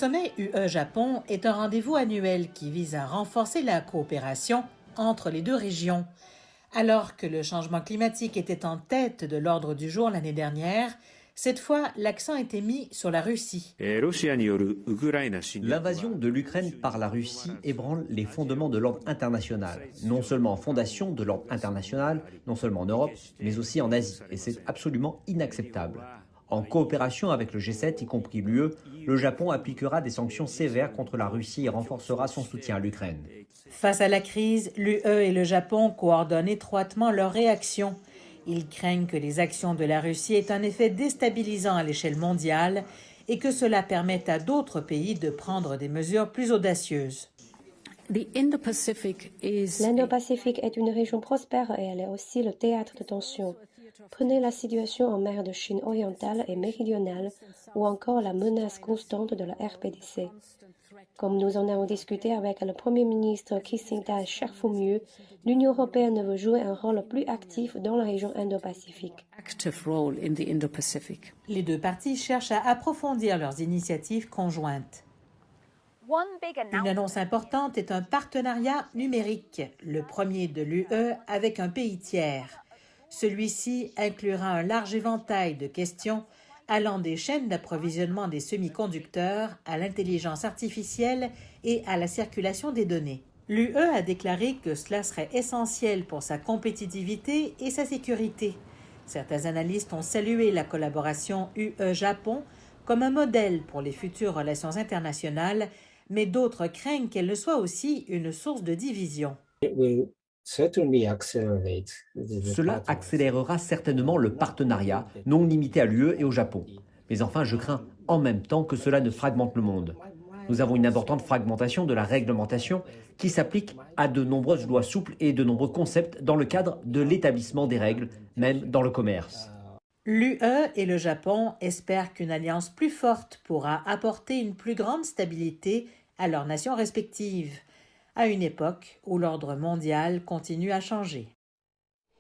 sommet UE-Japon est un rendez-vous annuel qui vise à renforcer la coopération entre les deux régions. Alors que le changement climatique était en tête de l'ordre du jour l'année dernière, cette fois, l'accent était mis sur la Russie. L'invasion de l'Ukraine par la Russie ébranle les fondements de l'ordre international. Non seulement fondation de l'ordre international, non seulement en Europe, mais aussi en Asie. Et c'est absolument inacceptable. En coopération avec le G7, y compris l'UE, le Japon appliquera des sanctions sévères contre la Russie et renforcera son soutien à l'Ukraine. Face à la crise, l'UE et le Japon coordonnent étroitement leurs réactions. Ils craignent que les actions de la Russie aient un effet déstabilisant à l'échelle mondiale et que cela permette à d'autres pays de prendre des mesures plus audacieuses. L'Indo-Pacifique est une région prospère et elle est aussi le théâtre de tensions. Prenez la situation en mer de Chine orientale et méridionale ou encore la menace constante de la RPDC. Comme nous en avons discuté avec le Premier ministre Kisinta Cherfoumieux, l'Union européenne veut jouer un rôle plus actif dans la région Indo-Pacifique. Les deux parties cherchent à approfondir leurs initiatives conjointes. Une annonce importante est un partenariat numérique, le premier de l'UE avec un pays tiers. Celui-ci inclura un large éventail de questions allant des chaînes d'approvisionnement des semi-conducteurs à l'intelligence artificielle et à la circulation des données. L'UE a déclaré que cela serait essentiel pour sa compétitivité et sa sécurité. Certains analystes ont salué la collaboration UE-Japon comme un modèle pour les futures relations internationales, mais d'autres craignent qu'elle ne soit aussi une source de division. Cela accélérera certainement le partenariat, non limité à l'UE et au Japon. Mais enfin, je crains en même temps que cela ne fragmente le monde. Nous avons une importante fragmentation de la réglementation qui s'applique à de nombreuses lois souples et de nombreux concepts dans le cadre de l'établissement des règles, même dans le commerce. L'UE et le Japon espèrent qu'une alliance plus forte pourra apporter une plus grande stabilité à leurs nations respectives, à une époque où l'ordre mondial continue à changer.